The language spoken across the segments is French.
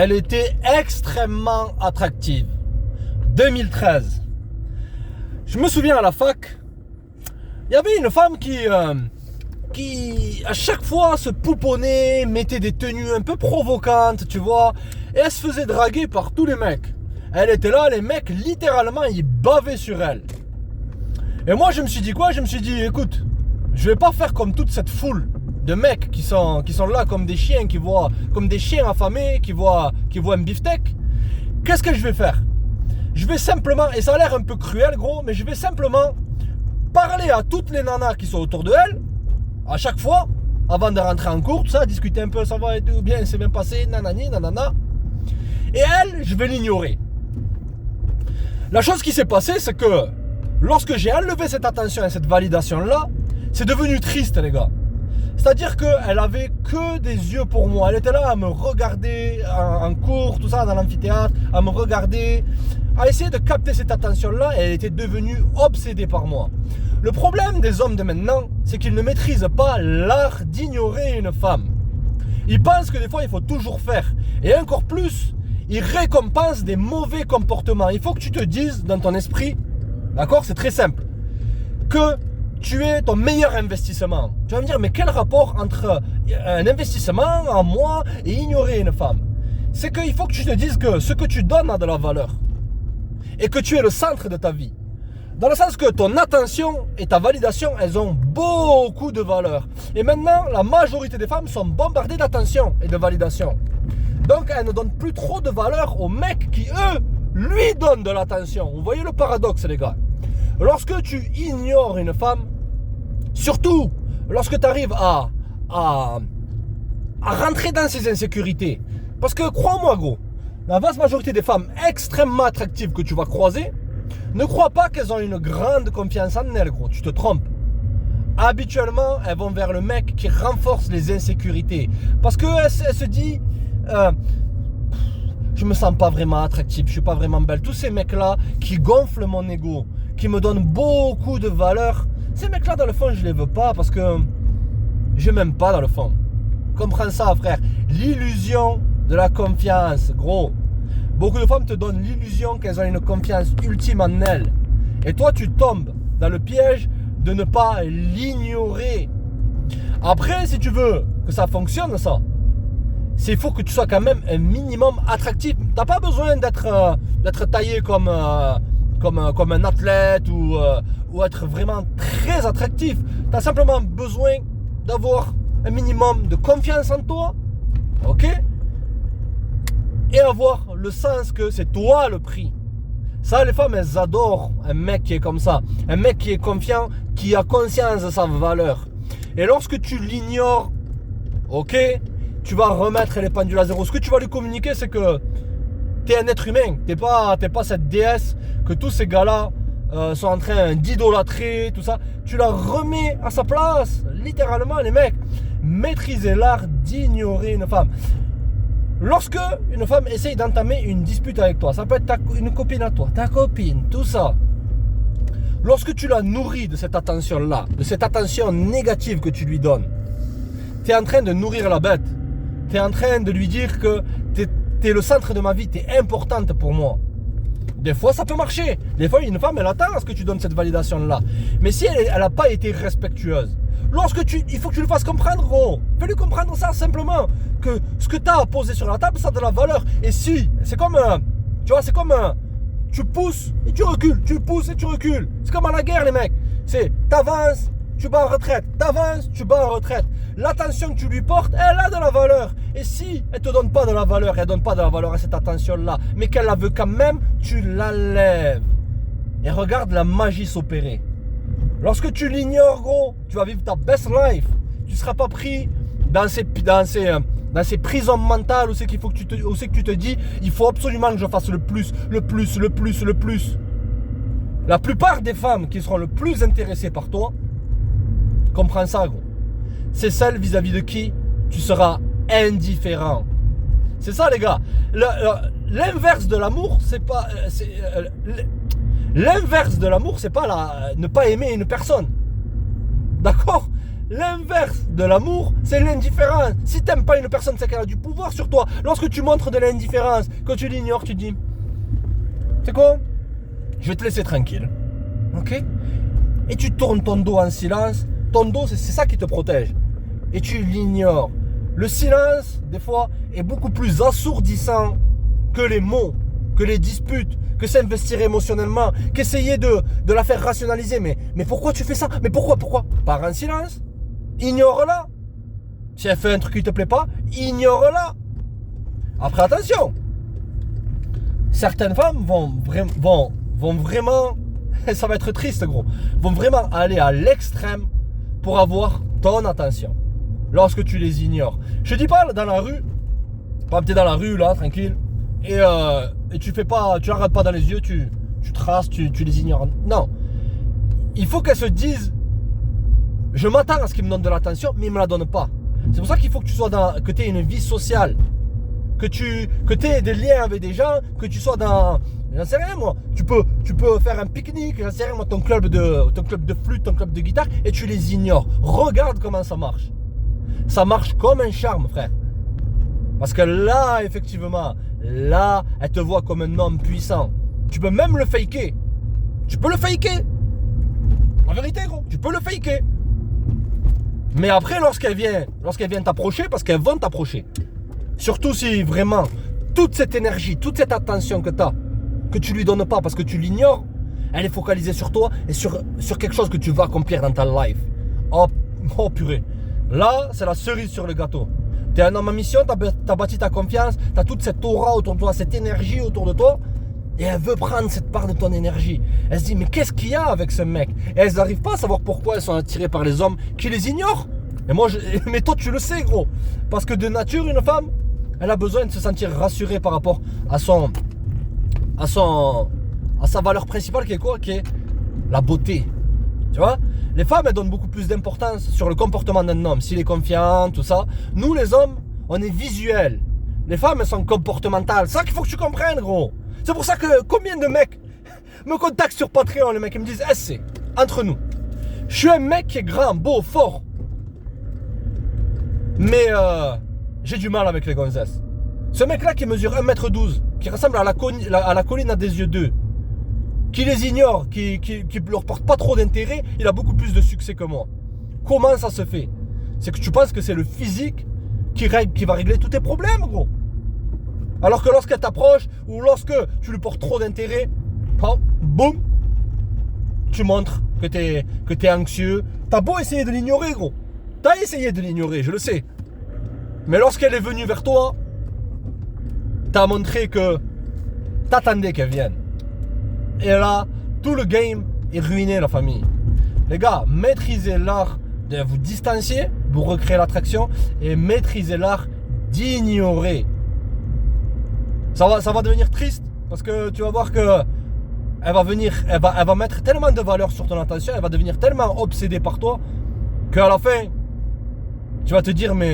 Elle était extrêmement attractive. 2013. Je me souviens à la fac, il y avait une femme qui à chaque fois se pouponnait, mettait des tenues un peu provocantes, tu vois, et elle se faisait draguer par tous les mecs. Elle était là, les mecs, littéralement, ils bavaient sur elle. Et moi, je me suis dit quoi? Je me suis dit, écoute, je vais pas faire comme toute cette foule de mecs qui sont là comme des chiens, comme des chiens affamés, qui voient un beefsteak. Qu'est-ce que je vais faire? Je vais simplement, et ça a l'air un peu cruel, gros, mais je vais simplement parler à toutes les nanas qui sont autour de elle, à chaque fois, avant de rentrer en cours, tout ça, discuter un peu, ça va et tout, bien, c'est bien passé, nanani, nanana. Et elle, je vais l'ignorer. La chose qui s'est passée, c'est que lorsque j'ai enlevé cette attention et cette validation-là, c'est devenu triste, les gars. C'est-à-dire qu'elle avait que des yeux pour moi. Elle était là à me regarder en cours, tout ça, dans l'amphithéâtre, à me regarder, à essayer de capter cette attention-là, et elle était devenue obsédée par moi. Le problème des hommes de maintenant, c'est qu'ils ne maîtrisent pas l'art d'ignorer une femme. Ils pensent que des fois, il faut toujours faire. Et encore plus, ils récompensent des mauvais comportements. Il faut que tu te dises dans ton esprit, d'accord, c'est très simple, que tu es ton meilleur investissement. Tu vas me dire, mais quel rapport entre un investissement en moi et ignorer une femme? C'est qu'il faut que tu te dises que ce que tu donnes a de la valeur. Et que tu es le centre de ta vie. Dans le sens que ton attention et ta validation, elles ont beaucoup de valeur. Et maintenant, la majorité des femmes sont bombardées d'attention et de validation. Donc, elles ne donnent plus trop de valeur aux mecs qui, eux, lui donnent de l'attention. Vous voyez le paradoxe, les gars? Lorsque tu ignores une femme, surtout lorsque tu arrives à rentrer dans ses insécurités, parce que crois-moi, gros, la vaste majorité des femmes extrêmement attractives que tu vas croiser, ne crois pas qu'elles ont une grande confiance en elles, gros, tu te trompes. Habituellement, elles vont vers le mec qui renforce les insécurités. Parce qu'elle se dit, je me sens pas vraiment attractive, je suis pas vraiment belle. Tous ces mecs-là qui gonflent mon ego, qui me donnent beaucoup de valeur, ces mecs-là, dans le fond, je les veux pas parce que je m'aime pas dans le fond. Comprends ça, frère. L'illusion de la confiance, gros. Beaucoup de femmes te donnent l'illusion qu'elles ont une confiance ultime en elles. Et toi, tu tombes dans le piège de ne pas l'ignorer. Après, si tu veux que ça fonctionne, ça, il faut que tu sois quand même un minimum attractif. Tu n'as pas besoin d'être taillé comme un athlète ou être vraiment très attractif. Tu as simplement besoin d'avoir un minimum de confiance en toi. Ok? Et avoir le sens que c'est toi le prix. Ça, les femmes, elles adorent un mec qui est comme ça. Un mec qui est confiant, qui a conscience de sa valeur. Et lorsque tu l'ignores, ok, tu vas remettre les pendules à zéro. Ce que tu vas lui communiquer, c'est que tu es un être humain. Tu n'es pas cette déesse que tous ces gars-là sont en train d'idolâtrer, tout ça. Tu la remets à sa place. Littéralement, les mecs. Maîtrisez l'art d'ignorer une femme. Lorsque une femme essaye d'entamer une dispute avec toi, ça peut être une copine à toi, ta copine, tout ça. Lorsque tu la nourris de cette attention-là, de cette attention négative que tu lui donnes, tu es en train de nourrir la bête. Tu es en train de lui dire que tu es le centre de ma vie, tu es importante pour moi. Des fois, ça peut marcher. Des fois, une femme, elle attend à ce que tu donnes cette validation-là. Mais si elle n'a pas été respectueuse, il faut que tu lui fasses comprendre, gros. Fais-lui comprendre ça simplement. Que ce que tu as à poser sur la table, ça a de la valeur. Et si, c'est comme, tu pousses et tu recules, tu pousses et tu recules. C'est comme à la guerre, les mecs. C'est, t'avances, tu bats en retraite. T'avances, tu bats en retraite. L'attention que tu lui portes, elle a de la valeur. Et si elle te donne pas de la valeur, elle donne pas de la valeur à cette attention-là, mais qu'elle la veut quand même, tu l'enlèves. Et regarde la magie s'opérer. Lorsque tu l'ignores, gros, tu vas vivre ta best life. Tu ne seras pas pris dans ces prisons mentales où c'est qu'il faut que tu te dis, il faut absolument que je fasse le plus. La plupart des femmes qui seront le plus intéressées par toi, comprends ça, gros, c'est celles vis-à-vis de qui tu seras indifférent. C'est ça, les gars. L'inverse de l'amour, c'est pas... L'inverse de l'amour, c'est pas ne pas aimer une personne. D'accord? l'inverse de l'amour, c'est l'indifférence. Si t'aimes pas une personne, c'est qu'elle a du pouvoir sur toi. Lorsque tu montres de l'indifférence, quand tu l'ignores, tu dis, c'est quoi? Je vais te laisser tranquille. Ok? Et tu tournes ton dos en silence. Ton dos, c'est ça qui te protège. Et tu l'ignores. Le silence, des fois, est beaucoup plus assourdissant que les mots, que les disputes, que s'investir émotionnellement, qu'essayer de la faire rationaliser. Mais pourquoi tu fais ça? Mais pourquoi? Pars en silence. Ignore-la. Si elle fait un truc qui te plaît pas, ignore-la. Après, attention. Certaines femmes vont vraiment, ça va être triste gros, vont vraiment aller à l'extrême pour avoir ton attention. Lorsque tu les ignores. Je dis pas dans la rue, pas t'es dans la rue là, tranquille, et tu fais pas, tu la regardes pas dans les yeux, tu traces, tu les ignores. Non. Il faut qu'elles se disent, je m'attends à ce qu'ils me donnent de l'attention, mais ils me la donnent pas. C'est pour ça qu'il faut que tu sois que tu aies une vie sociale. Que tu aies des liens avec des gens, que tu sois dans, j'en sais rien moi, tu peux faire un pique-nique, j'en sais rien moi, ton club de flûte, ton club de guitare, et tu les ignores. Regarde comment ça marche. Ça marche comme un charme, frère. Parce que là, effectivement, là, elle te voit comme un homme puissant. Tu peux même le faker. Tu peux le faker. En vérité, gros, tu peux le faker. Mais après, lorsqu'elle vient t'approcher, parce qu'elles vont t'approcher, surtout si vraiment toute cette énergie, toute cette attention que tu as, que tu lui donnes pas parce que tu l'ignores, elle est focalisée sur toi et sur quelque chose que tu vas accomplir dans ta life. Oh purée. Là, c'est la cerise sur le gâteau. Tu es un homme en mission, tu as bâti ta confiance, tu as toute cette aura autour de toi, cette énergie autour de toi, et elle veut prendre cette part de ton énergie. Elle se dit, mais qu'est-ce qu'il y a avec ce mec? Et elles n'arrivent pas à savoir pourquoi elles sont attirées par les hommes qui les ignorent. Et moi, mais toi, tu le sais, gros. Parce que de nature, une femme, elle a besoin de se sentir rassurée par rapport à sa valeur principale qui est quoi? Qui est la beauté. Tu vois? Les femmes, elles donnent beaucoup plus d'importance sur le comportement d'un homme, s'il est confiant, tout ça. Nous, les hommes, on est visuels. Les femmes, elles sont comportementales. C'est ça qu'il faut que tu comprennes, gros. C'est pour ça que combien de mecs me contactent sur Patreon, les mecs, ils me disent, c'est entre nous. Je suis un mec qui est grand, beau, fort. Mais j'ai du mal avec les gonzesses. Ce mec-là qui mesure 1m12, qui ressemble à la colline à des yeux d'eux, qui les ignore, qui leur porte pas trop d'intérêt, il a beaucoup plus de succès que moi. Comment ça se fait? C'est que tu penses que c'est le physique qui va régler tous tes problèmes, gros. Alors que lorsqu'elle t'approche, ou lorsque tu lui portes trop d'intérêt, boum, tu montres que t'es anxieux. T'as beau essayer de l'ignorer, gros. T'as essayé de l'ignorer, je le sais. Mais lorsqu'elle est venue vers toi, t'as montré que t'attendais qu'elle vienne. Et là, tout le game est ruiné, la famille. Les gars, maîtrisez l'art de vous distancier pour recréer l'attraction et maîtrisez l'art d'ignorer. Ça va devenir triste parce que tu vas voir que elle va mettre tellement de valeur sur ton attention, elle va devenir tellement obsédée par toi qu'à la fin, tu vas te dire, mais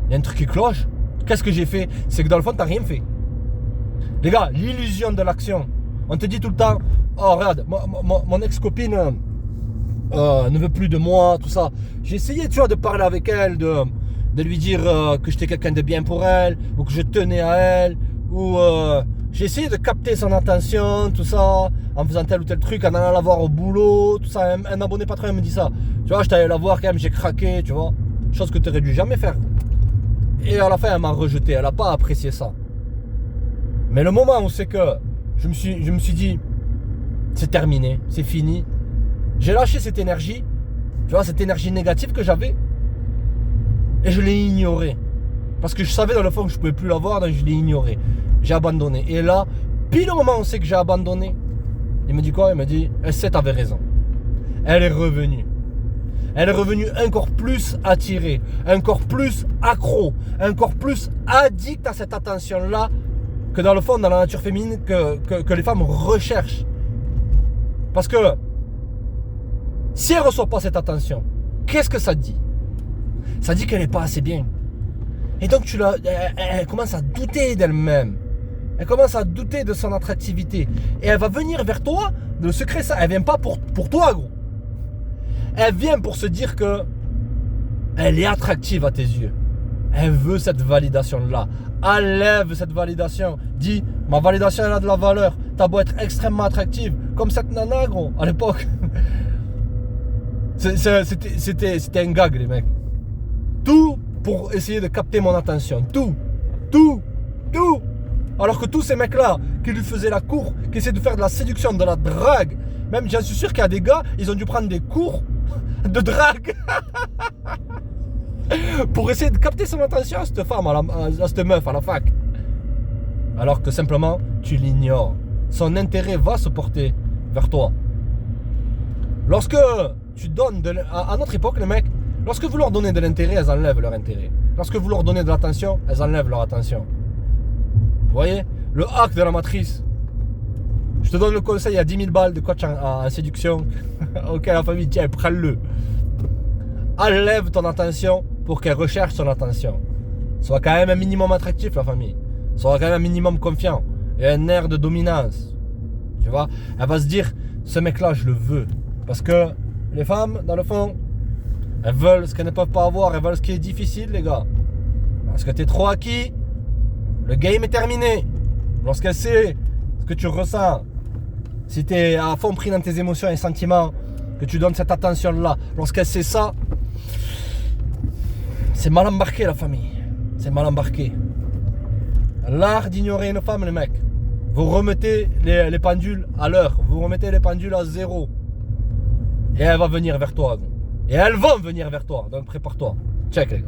il y a un truc qui cloche. Qu'est-ce que j'ai fait? C'est que dans le fond, tu n'as rien fait. Les gars, l'illusion de l'action. On te dit tout le temps, oh regarde, mon ex-copine ne veut plus de moi, tout ça. J'ai essayé, tu vois, de parler avec elle, de lui dire que j'étais quelqu'un de bien pour elle, ou que je tenais à elle, ou j'ai essayé de capter son attention, tout ça, en faisant tel ou tel truc, en allant la voir au boulot, tout ça. Un abonné patron me dit ça. Tu vois, j'étais allé la voir quand même, j'ai craqué, tu vois. Chose que tu n'aurais dû jamais faire. Et à la fin, elle m'a rejeté, elle n'a pas apprécié ça. Mais le moment où c'est que je me suis dit, c'est terminé, c'est fini. J'ai lâché cette énergie, tu vois, cette énergie négative que j'avais, et je l'ai ignorée. Parce que je savais dans le fond que je ne pouvais plus l'avoir, donc je l'ai ignorée. J'ai abandonné. Et là, pile au moment où c'est que j'ai abandonné, il me dit quoi? Il me dit, tu avais raison. Elle est revenue. Elle est revenue encore plus attirée, encore plus accro, encore plus addict à cette attention-là que dans le fond, dans la nature féminine, que les femmes recherchent. Parce que si elle ne reçoit pas cette attention, qu'est-ce que ça dit? Ça dit qu'elle n'est pas assez bien. Et donc elle commence à douter d'elle-même. Elle commence à douter de son attractivité. Et elle va venir vers toi. Le secret, ça, elle vient pas pour toi, gros. Elle vient pour se dire que elle est attractive à tes yeux. Elle veut cette validation-là. Enlève cette validation. Dis, ma validation, elle a de la valeur. T'as beau être extrêmement attractive. Comme cette nana, gros, à l'époque. C'était un gag, les mecs. Tout pour essayer de capter mon attention. Tout. Alors que tous ces mecs-là, qui lui faisaient la cour, qui essaient de faire de la séduction, de la drague. Même, j'en suis sûr qu'il y a des gars, ils ont dû prendre des cours de drague. Pour essayer de capter son attention à cette femme, à cette meuf, à la fac. Alors que simplement, tu l'ignores. Son intérêt va se porter vers toi. Lorsque tu donnes à notre époque, les mecs, lorsque vous leur donnez de l'intérêt, elles enlèvent leur intérêt. Lorsque vous leur donnez de l'attention, elles enlèvent leur attention. Vous voyez? Le hack de la matrice. Je te donne le conseil, il y a 10 000 balles de coach en séduction. Ok, la famille, tiens, prends-le. Enlève ton attention pour qu'elle recherche son attention. Sois quand même un minimum attractif, la famille. Sois quand même un minimum confiant. Et un air de dominance. Tu vois? Elle va se dire, ce mec-là, je le veux. Parce que les femmes, dans le fond, elles veulent ce qu'elles ne peuvent pas avoir. Elles veulent ce qui est difficile, les gars. Parce que tu es trop acquis, le game est terminé. Lorsqu'elle sait ce que tu ressens, si tu es à fond pris dans tes émotions et sentiments, que tu donnes cette attention-là, lorsqu'elle sait ça, c'est mal embarqué, la famille. C'est mal embarqué. L'art d'ignorer une femme, les mecs. Vous remettez les pendules à l'heure. Vous remettez les pendules à 0. Et elle va venir vers toi. Et elles vont venir vers toi. Donc prépare-toi. Check, les gars.